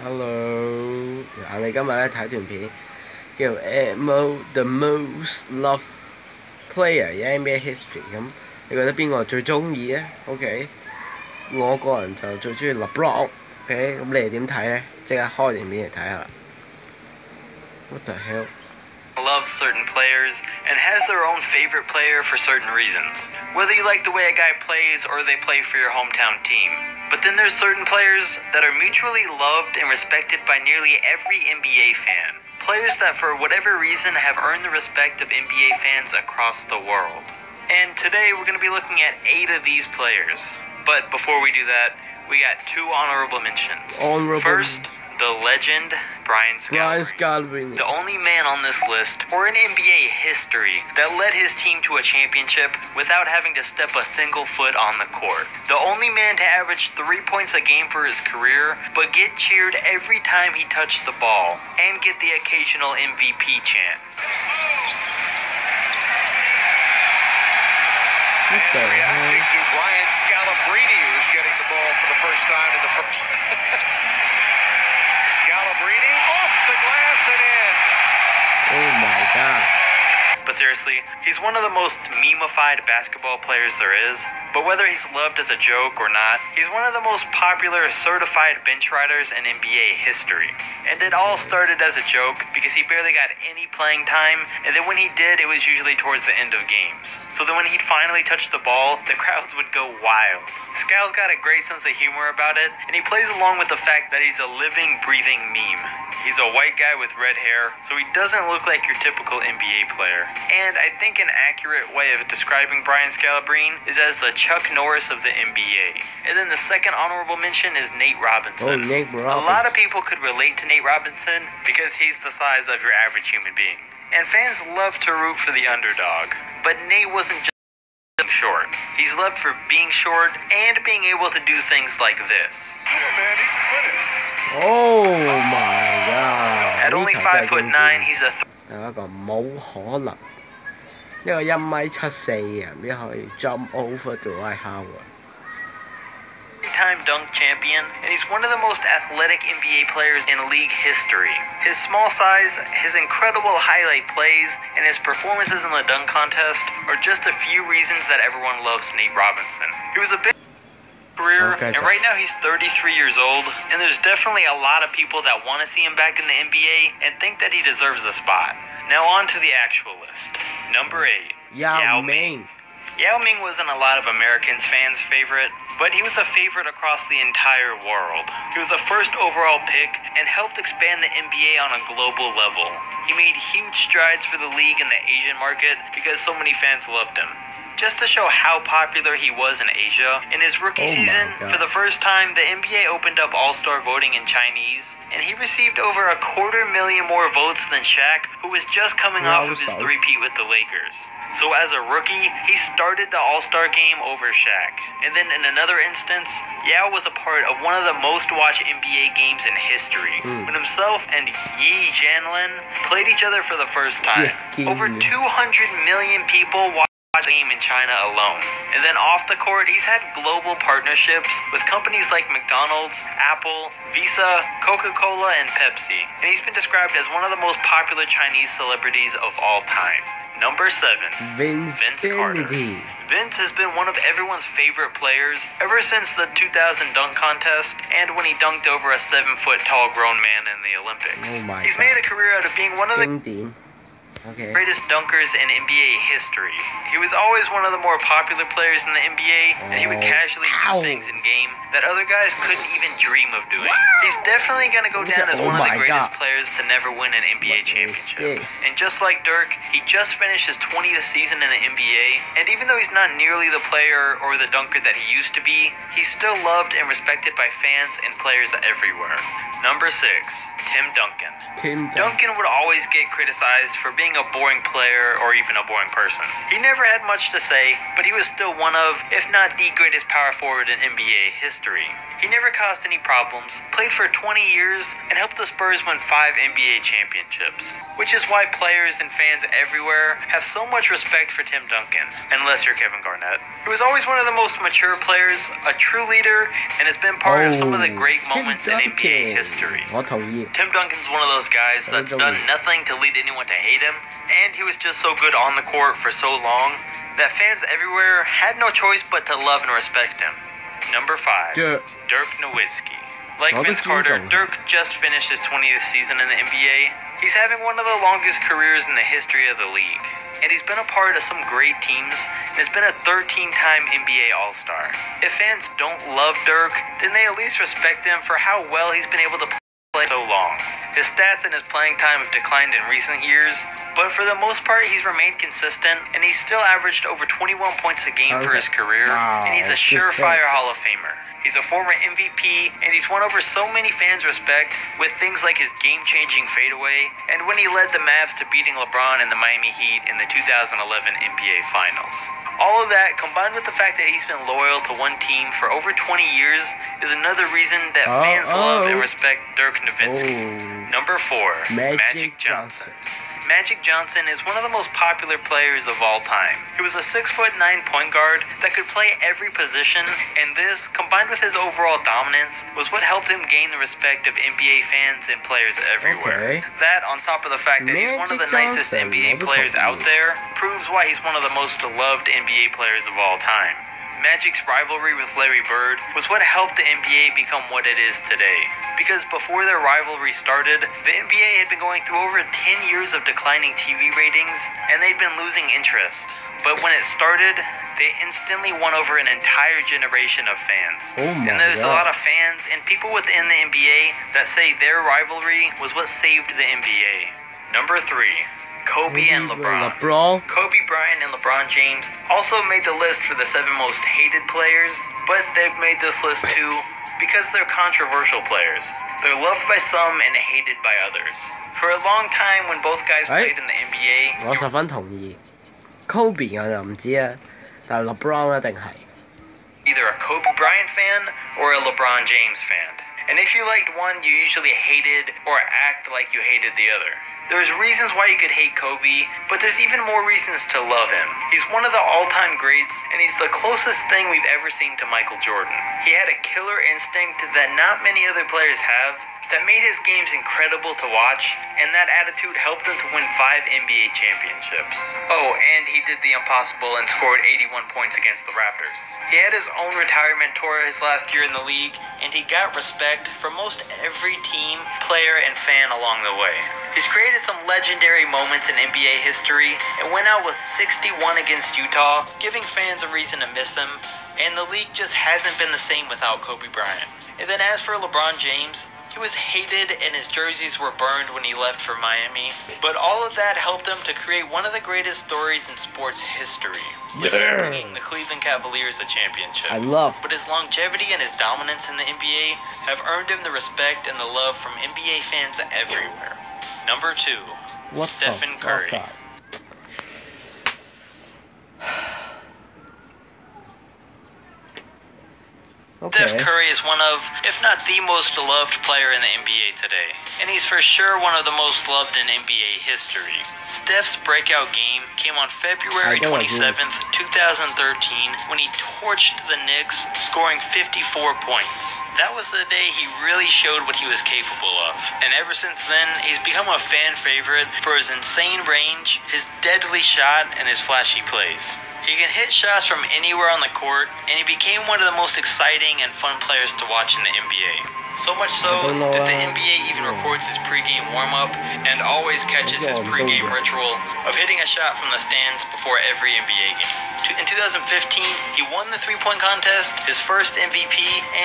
Hello，我哋今日咧睇段片，叫 The Most Loved Player in NBA History。咁你覺得邊個最中意咧 ？OK， 我個人就最中意 LeBron。OK， 咁你哋點睇咧？即刻開段片嚟睇下啦。What the hell？ Loves certain players and has their own favorite player for certain reasons. Whether you like the way a guy plays or they play for your hometown team. But then there's certain players that are mutually loved and respected by nearly every NBA fan. Players that for whatever reason have earned the respect of NBA fans across the world. And today we're going to be looking at 8 of these players. But before we do that, we got 2 honorable mentions. First, the legend, Brian Scalabrine. The only man on this list, or in NBA history, that led his team to a championship without having to step a single foot on the court. The only man to average 3 points a game for his career, but get cheered every time he touched the ball, and get the occasional MVP chant. Reacting to Brian Scalabrine, who's getting the ball for the first time in the first. Scalabrine off the glass and in. Oh my god. But seriously, he's one of the most meme-ified basketball players there is. But whether he's loved as a joke or not, he's one of the most popular certified bench riders in NBA history. And it all started as a joke because he barely got any playing time, and then when he did, it was usually towards the end of games. So then when he'd finally touch the ball, the crowds would go wild. Scal's got a great sense of humor about it, and he plays along with the fact that he's a living, breathing meme. He's a white guy with red hair, so he doesn't look like your typical NBA player. And I think an accurate way of describing Brian Scalabrine is as the Chuck Norris of the NBA. And then the second honorable mention is Nate Robinson. Oh, Nate Robinson. A lot of people could relate to Nate Robinson because he's the size of your average human being. And fans love to root for the underdog. But Nate wasn't just being short. He's loved for being short and being able to do things like this. Yeah, man, he's winning. Oh my god！ At only 5'9", he's a 第一個冇可能，呢個1.74米嘅人邊可以 jump over the Dwight Howard？ three-time dunk champion, and he's one of the most athletic NBA players in league history. His small size, his incredible highlight plays, and his performances in the dunk contest are just a few reasons that everyone loves Nate Robinson. He was a big career, and right now he's 33 years old, and there's definitely a lot of people that want to see him back in the NBA and think that he deserves a spot. Now on to the actual list. Number 8, Yao Ming. Yao Ming wasn't a lot of Americans' fans' favorite, but he was a favorite across the entire world. He was a first overall pick and helped expand the NBA on a global level. He made huge strides for the league in the Asian market because so many fans loved him. Just to show how popular he was in Asia, in his rookie season, for the first time, the NBA opened up All-Star voting in Chinese, and he received over 250,000 more votes than Shaq, who was just coming off of his three-peat with the Lakers. So as a rookie, he started the All-Star game over Shaq. And then in another instance, Yao was a part of one of the most-watched NBA games in history, when himself and Yi Jianlian played each other for the first time. Over 200 million people watched the game in China alone. And then off the court, he's had global partnerships with companies like McDonald's, Apple, Visa, Coca-Cola, and Pepsi. And he's been described as one of the most popular Chinese celebrities of all time. Number 7, Vince Carter. Vince has been one of everyone's favorite players ever since the 2000 dunk contest and when he dunked over a 7-foot-tall grown man in the Olympics. He's made a career out of being one of the greatest dunkers in NBA history. He was always one of the more popular players in the NBA, and he would casually do things in game that other guys couldn't even dream of doing. He's definitely going to go down as one of the greatest players to never win an NBA championship. And just like Dirk, he just finished his 20th season in the NBA, and even though he's not nearly the player or the dunker that he used to be, he's still loved and respected by fans and players everywhere. Number 6, Tim Duncan. Duncan would always get criticized for being being a boring player or even a boring person. He never had much to say, but he was still one of, if not the greatest power forward in NBA history. He never caused any problems, played for 20 years, and helped the Spurs win 5 NBA championships. Which is why players and fans everywhere have so much respect for Tim Duncan, unless you're Kevin Garnett. He was always one of the most mature players, a true leader, and has been part of some of the great moments in NBA history. 我同意。 Tim Duncan's one of those guys that's done nothing to lead anyone to hate him, and he was just so good on the court for so long that fans everywhere had no choice but to love and respect him. Number 5, Dirk Nowitzki. Like Vince Carter, Dirk just finished his 20th season in the NBA. He's having one of the longest careers in the history of the league, and he's been a part of some great teams and has been a 13-time NBA All-Star. If fans don't love Dirk, then they at least respect him for how well he's been able to play so long. His stats and his playing time have declined in recent years, but for the most part he's remained consistent, and he's still averaged over 21 points a game for his career, and he's a surefire Hall of Famer. He's a former MVP, and he's won over so many fans' respect with things like his game-changing fadeaway, and when he led the Mavs to beating LeBron and the Miami Heat in the 2011 NBA Finals. All of that, combined with the fact that he's been loyal to one team for over 20 years, is another reason that fans love and respect Dirk Nowitzki. Number 4, Magic Johnson. Magic Johnson is one of the most popular players of all time. He was a 6'9" point guard that could play every position, and this, combined with his overall dominance, was what helped him gain the respect of NBA fans and players everywhere. That, on top of the fact that he's one of the nicest NBA players out there, proves why he's one of the most loved NBA players of all time. Magic's rivalry with Larry Bird was what helped the NBA become what it is today. Because before their rivalry started, the NBA had been going through over 10 years of declining TV ratings, and they'd been losing interest. But when it started, they instantly won over an entire generation of fans. And there's a lot of fans and people within the NBA that say their rivalry was what saved the NBA. Number 3. Kobe and LeBron. Kobe Bryant and LeBron James also made the list for the 7 most hated players, but they've made this list too because they're controversial players. They're loved by some and hated by others. For a long time when both guys played in the NBA, 我十分同意。Kobe 我就唔知啊，但係 LeBron 一定係。 either a Kobe Bryant fan or a LeBron James fan. And if you liked one, you usually hated or act like you hated the other. There's reasons why you could hate Kobe, but there's even more reasons to love him. He's one of the all-time greats, and he's the closest thing we've ever seen to Michael Jordan. He had a killer instinct that not many other players have, that made his games incredible to watch, and that attitude helped him to win 5 NBA championships. Oh, and he did the impossible and scored 81 points against the Raptors. He had his own retirement tour his last year in the league, and he got respect from most every team, player, and fan along the way. He's created some legendary moments in NBA history, and went out with 61 against Utah, giving fans a reason to miss him, and the league just hasn't been the same without Kobe Bryant. And then as for LeBron James, he was hated and his jerseys were burned when he left for Miami, but all of that helped him to create one of the greatest stories in sports history, bringing the Cleveland Cavaliers a championship. But his longevity and his dominance in the NBA have earned him the respect and the love from NBA fans everywhere. Number 2, Stephen Curry. Steph Curry is one of, if not the most loved player in the NBA today, and he's for sure one of the most loved in NBA history. Steph's breakout game came on February 27th, 2013, when he torched the Knicks, scoring 54 points. That was the day he really showed what he was capable of, and ever since then, he's become a fan favorite for his insane range, his deadly shot, and his flashy plays. He can hit shots from anywhere on the court, and he became one of the most exciting and fun players to watch in the NBA. So much so that the NBA even records his pregame warm-up and always catches his pregame ritual of hitting a shot from the stands before every NBA game. In 2015, he won the three-point contest, his first MVP,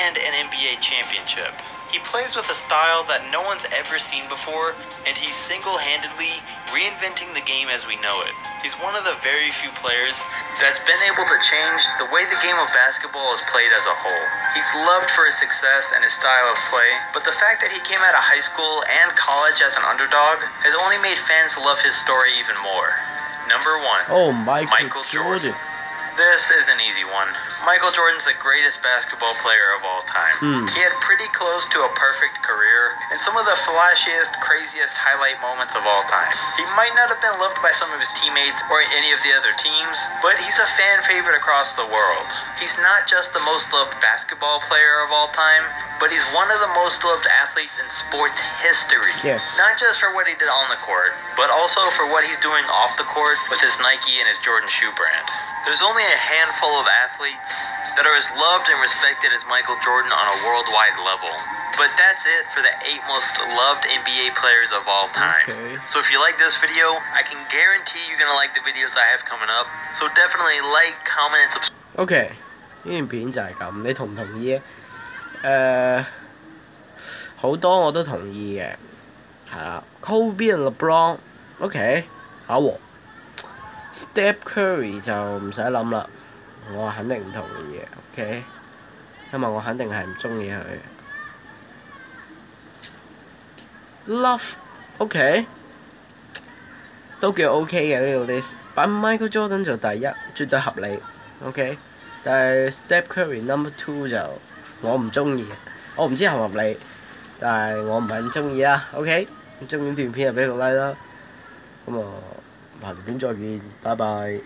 and an NBA championship. He plays with a style that no one's ever seen before, and he's single-handedly reinventing the game as we know it. He's one of the very few players that's been able to change the way the game of basketball is played as a whole. He's loved for his success and his style of play, but the fact that he came out of high school and college as an underdog has only made fans love his story even more. Number 1. Oh, Michael Jordan. This is an easy one. Michael Jordan's the greatest basketball player of all time. He had pretty close to a perfect career and some of the flashiest, craziest highlight moments of all time. He might not have been loved by some of his teammates or any of the other teams, but he's a fan favorite across the world. He's not just the most loved basketball player of all time, but he's one of the most loved athletes in sports history. Yes. Not just for what he did on the court, but also for what he's doing off the court with his Nike and his Jordan shoe brand. There's only a handful of athletes that are as loved and respected as Michael Jordan on a worldwide level. But that's it for the 8 most loved NBA players of all time. Okay. So if you like this video, I can guarantee you're gonna like the videos I have coming up. So definitely like, comment, and subscribe. OK， 呢段片就係咁，你同唔同意啊？好多我都同意嘅，係啦。Kobe and LeBron，OK， 打和。Steph Curry 就唔使諗啦，我肯定唔同意嘅，OK， 因為我肯定係唔中意佢。Love，OK， 都叫 OK 嘅呢個 list， 擺 Michael Jordan 做第一，絕對合理，OK。但係 Steph Curry number 2就我唔中意，我唔知合唔合理，但係我唔係咁中意啦，OK。咁中意段片就俾個 like 啦，咁啊。下條片再見，拜拜。